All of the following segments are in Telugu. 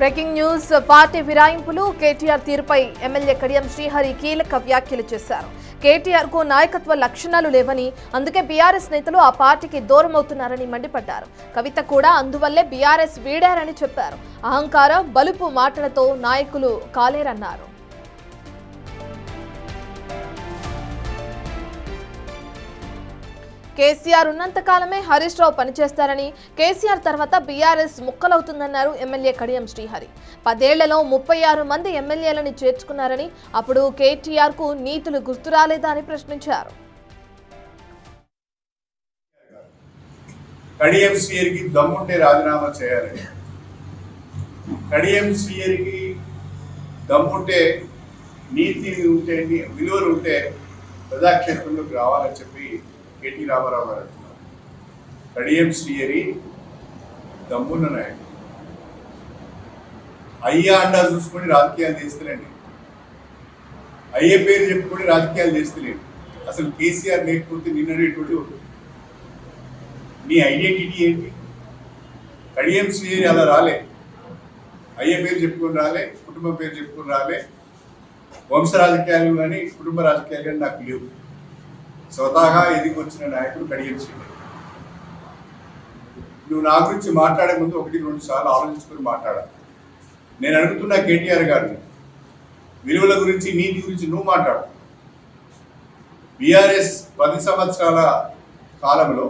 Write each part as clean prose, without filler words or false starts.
బ్రేకింగ్ న్యూస్ పార్టీ ఫిరాయింపులు కేటీఆర్ తీరుపై ఎమ్మెల్యే కడియం శ్రీహరి కీలక వ్యాఖ్యలు చేశారు. కేటీఆర్ కు నాయకత్వ లక్షణాలు లేవని, అందుకే బీఆర్ఎస్ నేతలు ఆ పార్టీకి దూరమవుతున్నారని మండిపడ్డారు. కవిత కూడా అందువల్లే బీఆర్ఎస్ వీడారని చెప్పారు. అహంకార బలుపు మాటలతో నాయకులు కాలేరన్నారు. కేసీఆర్ ఉన్నంత కాలమే హరీష్ రావు పనిచేస్తారని, కేసీఆర్ తర్వాత బీఆర్ఎస్ ముక్కలవుతుందన్నారు ఎమ్మెల్యే కడియం శ్రీహరి. 10 ఏళ్లలో 36 మంది ఎమ్మెల్యేలని చేర్చుకున్నారని, అప్పుడు కేటీఆర్ కు నీతులు గుర్తురాలేదా అని ప్రశ్నించారు. కడియం శ్రీహరికి దమ్ముంటే రాజీనామా చేయాలని, కడియం శ్రీహరికి దమ్ముంటే నీతి ఉంటే విలువలు ఉంటే ప్రజాక్షేత్రంలోకి రావాలని చెప్పి కేటీ రామారావు గారు అంటున్నారు. కడియం శ్రీహరి దమ్మున్న నాయకుడు. అయ్యా అండా చూసుకొని రాజకీయాలు చేస్తలేండి, అయ్యే పేరు చెప్పుకొని రాజకీయాలు చేస్తలేండి. అసలు కేసీఆర్ లేకపోతే నిన్నటువంటి నీ ఐడెంటిటీ ఏంటి? కడియం శ్రీహరి అలా రాలే, అయ్యే పేరు చెప్పుకొని రాలే, కుటుంబం పేరు చెప్పుకొని రాలే. వంశ రాజకీయాలు కానీ కుటుంబ రాజకీయాలు కానీ నాకు లేవు. స్వతహా ఎదిగొచ్చిన నాయకుడు కడియం శ్రీహరి. నువ్వు నా గురించి మాట్లాడే ముందు 1-2 సార్లు ఆలోచించుకొని మాట్లాడాలి. నేను అడుగుతున్నా కేటీఆర్ గారిని, విలువల గురించి నీతి గురించి నువ్వు మాట్లాడు. బీఆర్ఎస్ 10 సంవత్సరాల కాలంలో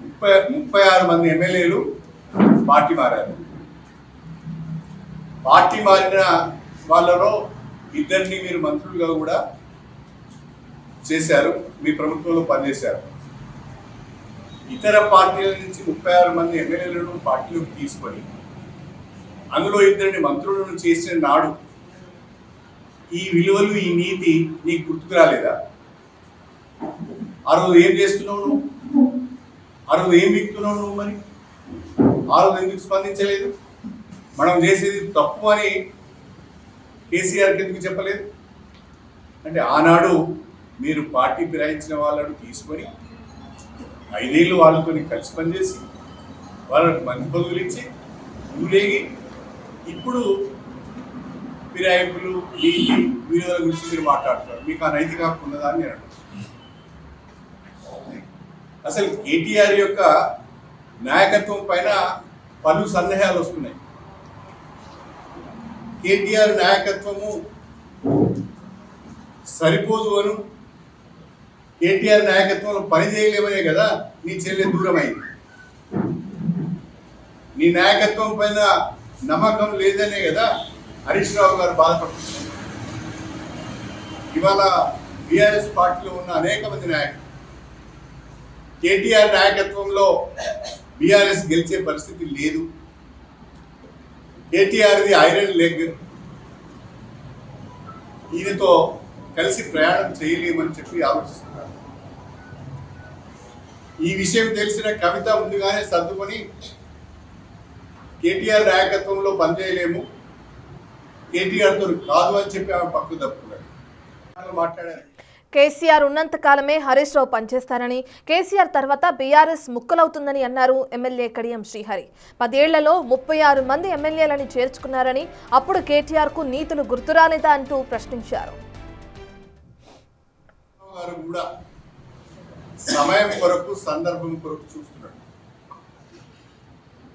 36 మంది ఎమ్మెల్యేలు పార్టీ మారారు. పార్టీ మారిన వాళ్ళలో 2 మీరు మంత్రులుగా కూడా చేశారు, మీ ప్రభుత్వంలో పనిచేశారు. ఇతర పార్టీల నుంచి 36 మంది ఎమ్మెల్యేలను పార్టీలోకి తీసుకొని అందులో 2 మంత్రులను చేసిన నాడు ఈ విలువలు ఈ నీతి నీకు గుర్తుకు రాలేదా? ఆ రోజు ఏం చేస్తున్నావు నువ్వు? ఆ రోజు ఏం విక్తున్నావు నువ్వు? మరి ఆ రోజు ఎందుకు స్పందించలేదు? మనం చేసేది తప్పు అని కేసీఆర్కి ఎందుకు చెప్పలేదు? అంటే ఆనాడు మీరు పార్టీ ఫిరాయించిన వాళ్ళను తీసుకొని 5 ఏళ్ళు వాళ్ళతో కలిసి పనిచేసి వాళ్ళకి మంచి పదవులు ఇచ్చి ఊరేగి ఇప్పుడు ఫిరాయింపులు నీతి విలువల గురించి మీరు మాట్లాడుతున్నారు. మీకు ఆ నైతిక హక్కు ఉన్నదా అని నేను అంటున్నాను. అసలు కేటీఆర్ యొక్క నాయకత్వం పైన పలు సందేహాలు వస్తున్నాయి. కేటీఆర్ నాయకత్వము సరిపోదు అను, కేటీఆర్ నాయకత్వంలో పని చేయలేమనే కదా నీ చెల్లె దూరం అయింది. నీ నాయకత్వం పైన నమ్మకం లేదనే కదా హరీష్ రావు గారు బాధపడుతున్నారు. ఇవాళ బీఆర్ఎస్ పార్టీలో ఉన్న అనేక మంది నాయకులు కేటీఆర్ నాయకత్వంలో బీఆర్ఎస్ గెలిచే పరిస్థితి లేదు. కేటీఆర్ది ఐరన్ లెగ్, ఈయనతో కలిసి ప్రయాణం చేయలేమని చెప్పి ఆలోచిస్తున్నారు. ఈ విషయం తెలిసిన కవిత ముందుగానే సర్దుకొని కేటీఆర్ నాయకత్వంలో పనిచేయలేము, కేటీఆర్తో కాదు అని చెప్పి ఆమె పక్కకు తప్పుకున్నారు. మాట్లాడారు. కేసీఆర్ ఉన్నంత కాలమే హరీష్ రావు పనిచేస్తారని, కేసీఆర్ తర్వాత బీఆర్ఎస్ ముక్కలవుతుందని అన్నారు ఎమ్మెల్యే కడియం శ్రీహరి. 10 ఏళ్లలో 36 మంది ఎమ్మెల్యేలని చేర్చుకున్నారని, అప్పుడు కేటీఆర్ కు నీతులు గుర్తురాలేదా అంటూ ప్రశ్నించారు. కూడా సమయం కొరకు సందర్భం కొరకు చూస్తున్నాడు.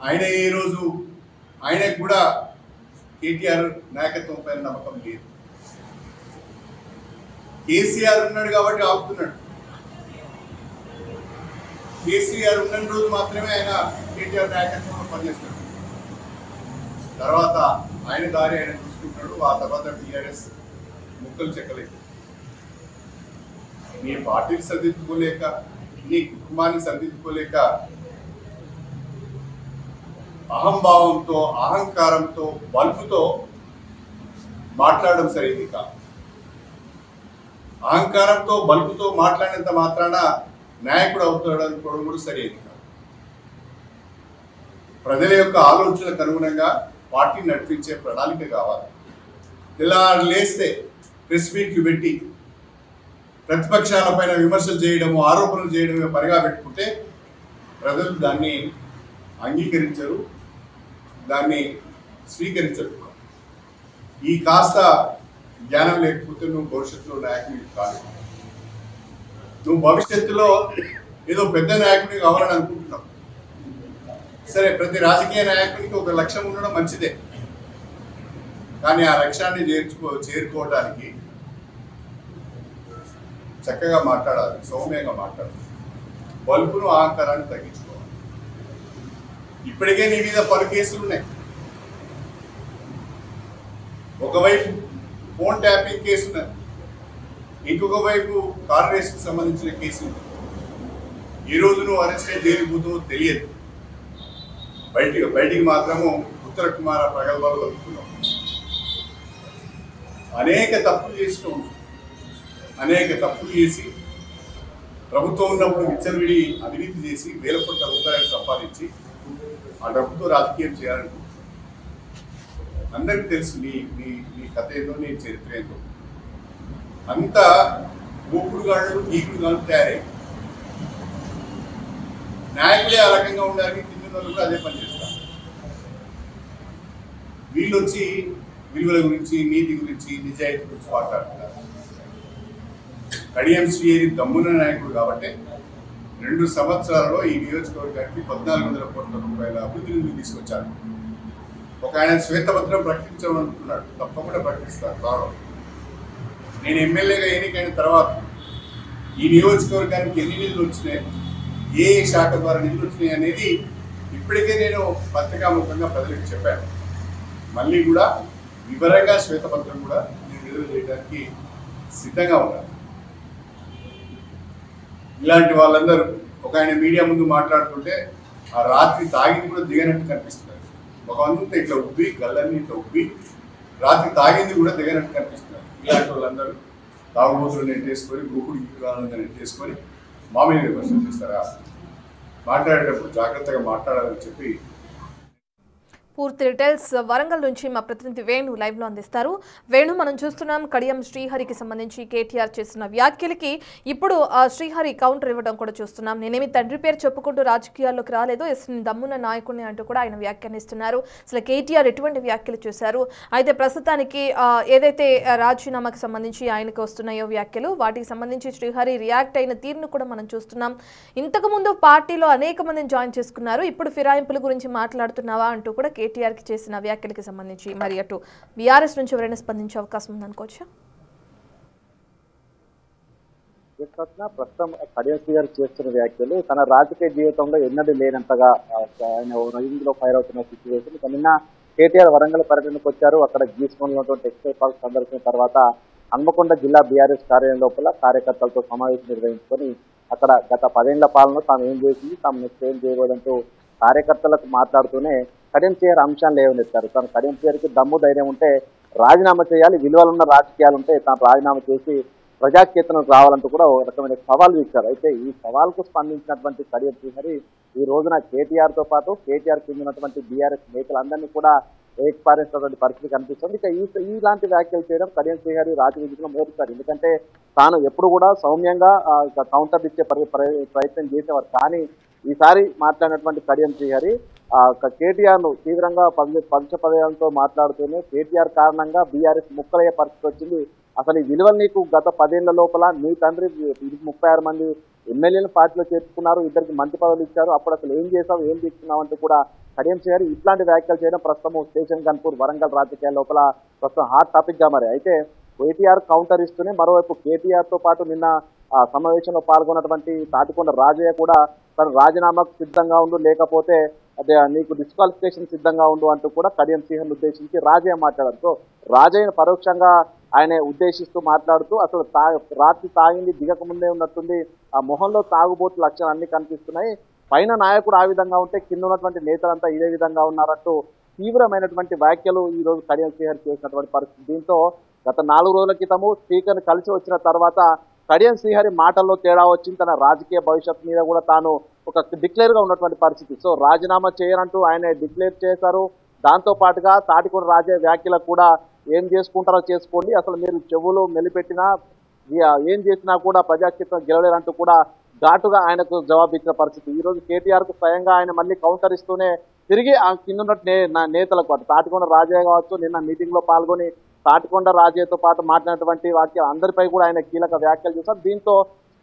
ఆయన ఏ రోజు ఆయనకు కూడా కేటీఆర్ నాయకత్వం పైన నమ్మకం లేదు. కేసీఆర్ ఉన్నాడు కాబట్టి ఆపుతున్నాడు. కేసీఆర్ ఉన్న రోజు మాత్రమే ఆయన కేటీఆర్ నాయకత్వంలో పనిచేస్తాడు. తర్వాత ఆయన దారి ఆయన చూసుకుంటాడు. ఆ తర్వాత బీఆర్ఎస్ ముక్కలు చెక్కలేదు. నీ పార్టీని సరిదిద్దుకోలేక, నీ కుటుంబాన్ని సరిదిద్దుకోలేక అహంభావంతో, అహంకారంతో, బల్పుతో మాట్లాడడం సరైనది కాదు. అహంకారంతో బల్పుతో మాట్లాడినంత మాత్రాన నాయకుడు అవుతాడు అనుకోవడం కూడా సరైనది కాదు. ప్రజల యొక్క ఆలోచనలకు అనుగుణంగా పార్టీని నడిపించే ప్రణాళిక కావాలి. తెల్లారు లేస్తే ప్రెస్ మీట్కి పెట్టి ప్రతిపక్షాలపైన విమర్శలు చేయడము, ఆరోపణలు చేయడమే పనిగా పెట్టుకుంటే ప్రజలు దాన్ని అంగీకరించరు, దాన్ని స్వీకరించదు. ఈ కాస్త జ్ఞానం లేకపోతే నువ్వు భవిష్యత్తులో నాయకుడివి కాదు. నువ్వు భవిష్యత్తులో ఏదో పెద్ద నాయకుడిని కావాలని అనుకుంటున్నావు. సరే, ప్రతి రాజకీయ నాయకుడికి ఒక లక్ష్యం ఉండడం మంచిదే. కానీ ఆ లక్ష్యాన్ని చేరుకోవడానికి చక్కగా మాట్లాడాలి, సౌమ్యంగా మాట్లాడాలి, బలుపును అహంకారాన్ని తగ్గించుకోవాలి. ఇప్పటికే నీ మీద పలు కేసులు ఉన్నాయి. ఒకవైపు ఫోన్ ట్యాపింగ్ కేసు ఉన్నది, ఇంకొక వైపు కార్ రేసుకు సంబంధించిన కేసు ఉంది. ఈ రోజు నువ్వు అరెస్ట్ అయి జైలుకు పోతావో తెలియదు. బయటికి మాత్రము ఉత్తర కుమార ప్రగల్భాలు వదులుతున్నావు. అనేక తప్పులు చేసి ప్రభుత్వం ఉన్నప్పుడు విచ్చలవిడి అవినీతి చేసి వేల కోట్ల రూపాయలు సంపాదించి ఆ డబ్బుతో రాజకీయం చేయాలనుకుంటున్నాను. అందరికీ తెలుసు నీ కథ ఏదో, నీ చరిత్ర ఏదో. అంత గోకుడుగాళ్ళు గీకుడుగాళ్ళు తయారై నాయకుడే ఆ రకంగా ఉండాలని కింద వాళ్ళు కూడా అదే పని చేస్తారు. వీళ్ళు వచ్చి విలువల గురించి, నీతి గురించి, నిజాయితీ గురించి మాట్లాడుతున్నారు. కడియం శ్రీహరి దమ్మున నాయకుడు కాబట్టి 2 సంవత్సరాలలో ఈ నియోజకవర్గానికి 1400 కోట్ల రూపాయల అభివృద్ధి నిధులు తీసుకొచ్చారు. ఒక ఆయన శ్వేతపత్రం ప్రకటించాలనుకున్నాడు, తప్పకుండా ప్రకటిస్తారు త్వరలో. నేను ఎమ్మెల్యేగా ఎన్నికైన తర్వాత ఈ నియోజకవర్గానికి ఎన్ని నిధులు వచ్చినాయి, ఏ శాఖ ద్వారా నిధులు వచ్చినాయి అనేది ఇప్పటికే నేను పత్రికాముఖంగా ప్రజలకు చెప్పాను. మళ్ళీ కూడా వివరంగా శ్వేతపత్రం కూడా నేను విడుదల చేయడానికి సిద్ధంగా ఉన్నాను. ఇలాంటి వాళ్ళందరూ ఒక ఆయన మీడియా ముందు మాట్లాడుతుంటే ఆ రాత్రి తాగింది కూడా దిగనట్టు కనిపిస్తున్నారు. ఒక అంతా ఇట్లా ఉబ్బి, గల్లన్నీ ఇట్లా ఉబ్బి, రాత్రి తాగింది కూడా దిగనట్టు కనిపిస్తున్నారు. ఇలాంటి వాళ్ళందరూ తాగుబోతులు నెట్టేసుకొని, గోకుడు గిక్కుగా నెట్టేసుకొని మా మీద విమర్శలు చేస్తారా? మాట్లాడేటప్పుడు జాగ్రత్తగా మాట్లాడాలని చెప్పి. పూర్తి డీటెయిల్స్ వరంగల్ నుంచి మా ప్రతినిధి వేణు లైవ్లో అందిస్తారు. వేణు, మనం చూస్తున్నాం కడియం శ్రీహరికి సంబంధించి కేటీఆర్ చేసిన వ్యాఖ్యలకి ఇప్పుడు శ్రీహరి కౌంటర్ ఇవ్వడం కూడా చూస్తున్నాం. నేనేమి తండ్రి పేరు చెప్పుకుంటూ రాజకీయాల్లోకి రాలేదు, దమ్మున్న నాయకుడిని అంటూ కూడా ఆయన వ్యాఖ్యానిస్తున్నారు. అసలు కేటీఆర్ ఎటువంటి వ్యాఖ్యలు చేశారు? అయితే ప్రస్తుతానికి ఏదైతే రాజీనామాకి సంబంధించి ఆయనకు వస్తున్నాయో వ్యాఖ్యలు, వాటికి సంబంధించి శ్రీహరి రియాక్ట్ అయిన తీరును కూడా మనం చూస్తున్నాం. ఇంతకుముందు పార్టీలో అనేక మందిని జాయిన్ చేసుకున్నారు, ఇప్పుడు ఫిరాయింపుల గురించి మాట్లాడుతున్నావా అంటూ కూడా కేటీఆర్కి చేసిన వ్యాఖ్యలకి సంబంధించి మరి అటు బీఆర్ఎస్ నుంచి ఎవరైనా స్పందించే అవకాశం ఉందనుకోవచ్చా? ప్రస్తుతం కడియం శ్రీహరి చేస్తున్న వ్యాఖ్యలు తన రాజకీయ జీవితంలో ఎన్నడూ లేనంతగా ఆయన రైంజ్లో ఫైర్ అవుతున్న సిచ్యువేషన్. నిన్న కేటీఆర్ వరంగల్ పర్యటనకు వచ్చారు. అక్కడ గీస్మన్లో టెక్స్టైల్ పార్క్ సందర్శించిన తర్వాత హన్మకొండ జిల్లా బీఆర్ఎస్ కార్యాలయం లోపల కార్యకర్తలతో సమావేశం నిర్వహించుకొని అక్కడ గత 10 ఏళ్ల పాలనలో తాము ఏం చేసింది, తాము నెక్స్ట్ ఏం చేయకూడదంటూ కార్యకర్తలకు మాట్లాడుతూనే కడియం శ్రీహరి అంశాలు లేవనెత్తారు. తను కడియం శ్రీహరికి దమ్ము ధైర్యం ఉంటే రాజీనామా చేయాలి, విలువలున్న రాజకీయాలు ఉంటే తాను రాజీనామా చేసి ప్రజాక్షేత్రంలోకి రావాలంటూ కూడా ఒక రకమైన సవాల్ ఇచ్చారు. అయితే ఈ సవాల్కు స్పందించినటువంటి కడియం శ్రీహరి ఈ రోజున కేటీఆర్తో పాటు కేటీఆర్ కింద ఉన్నటువంటి బీఆర్ఎస్ నేతలందరినీ కూడా ఏకపారేసినటువంటి పరిస్థితి కనిపిస్తుంది. ఇక ఇలాంటి వ్యాఖ్యలు చేయడం కడియం శ్రీహరి రాజకీయంలో మోపుతారు. ఎందుకంటే తాను ఎప్పుడు కూడా సౌమ్యంగా కౌంటర్ ఇచ్చే ప్రయత్నం చేసేవారు. కానీ ఈసారి మాట్లాడినటువంటి కడియం శ్రీహరి కేటీఆర్ను తీవ్రంగా పదయాలతో మాట్లాడుతూనే కేటీఆర్ కారణంగా బీఆర్ఎస్ ముక్కలయ్యే పరిస్థితి వచ్చింది. అసలు ఈ విలువలు నీకు గత 10 ఏళ్ల లోపల నీ తండ్రి 36 మంది ఎమ్మెల్యేలను పార్టీలో చేర్చుకున్నారు, 2 మంత్రి పదవులు ఇచ్చారు, అప్పుడు అసలు ఏం చేసావు, ఏం తీసుకున్నావు అంటూ కూడా కడియం శ్రీహరి ఇట్లాంటి వ్యాఖ్యలు చేయడం ప్రస్తుతం స్టేషన్ గన్పూర్ వరంగల్ రాజకీయాల లోపల ప్రస్తుతం హాట్ టాపిక్ గా మరి. అయితే కేటీఆర్ కౌంటర్ ఇస్తూనే మరోవైపు కేటీఆర్ తో పాటు నిన్న సమావేశంలో పాల్గొన్నటువంటి తాటికొండ రాజయ్య కూడా తను రాజీనామాకు సిద్ధంగా ఉండు, లేకపోతే అదే నీకు డిస్క్వాలిఫికేషన్ సిద్ధంగా ఉండు అంటూ కూడా కడియం శ్రీహరిని ఉద్దేశించి రాజయ్య మాట్లాడారు. సో రాజయ్యను పరోక్షంగా ఆయన ఉద్దేశిస్తూ మాట్లాడుతూ అసలు రాత్రి తాగింది దిగక ముందే ఉన్నట్టుంది, ఆ మొహంలో తాగుబోతు లక్షణాలు అన్ని కనిపిస్తున్నాయి, పైన నాయకుడు ఆ విధంగా ఉంటే కింద ఉన్నటువంటి నేతలంతా ఇదే విధంగా ఉన్నారంటూ తీవ్రమైనటువంటి వ్యాఖ్యలు ఈ రోజు కడియం శ్రీహరి చేసినటువంటి పరిస్థితి. దీంతో గత 4 రోజుల క్రితము స్పీకర్ని కలిసి వచ్చిన తర్వాత కడియం శ్రీహరి మాటల్లో తేడా వచ్చింది. తన రాజకీయ భవిష్యత్తు మీద కూడా తాను ఒక డిక్లేర్ గా ఉన్నటువంటి పరిస్థితి. సో రాజీనామా చేయనంటూ ఆయన డిక్లేర్ చేశారు. దాంతో పాటుగా తాటికొండ రాజయ్య వ్యాఖ్యలకు కూడా ఏం చేసుకుంటారో చేసుకోండి, అసలు మీరు చెవులు మెలిపెట్టినా ఏం చేసినా కూడా ప్రజాక్షేత్రం గెలవలేరంటూ కూడా ఘాటుగా ఆయనకు జవాబు ఇచ్చిన పరిస్థితి. ఈ రోజు కేటీఆర్ కు స్వయంగా ఆయన మళ్ళీ కౌంటర్ ఇస్తూనే తిరిగి ఆ కింద ఉన్న నేతలకు అటు తాటికొండ రాజయ్య కావచ్చు, నిన్న మీటింగ్ లో పాల్గొని తాటికొండ రాజయ్యతో పాటు మాట్లాడినటువంటి వాక్యాలు అందరిపై కూడా ఆయన కీలక వ్యాఖ్యలు చేశారు. దీంతో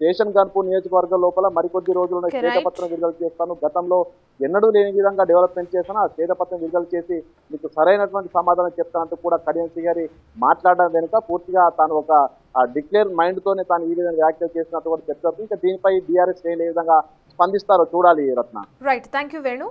స్టేషన్ గన్పూర్ నియోజకవర్గం లోపల మరికొద్ది రోజుల్లో శ్వేతపత్రం విడుదల చేస్తాను, గతంలో ఎన్నడూ లేని విధంగా డెవలప్మెంట్ చేస్తాను, ఆ శ్వేతపత్రం విడుదల చేసి మీకు సరైనటువంటి సమాధానం చెప్తానంటూ కూడా కడియం శ్రీహరి మాట్లాడడం వెనుక పూర్తిగా తాను ఒక డిక్లేర్ మైండ్ తోనే తాను ఈ విధంగా వ్యాఖ్యలు చేసినట్టు కూడా చెప్తారు. ఇంకా దీనిపై బీఆర్ఎస్ ఏ విధంగా స్పందిస్తారో చూడాలి Ratna. Right, thank you Venu.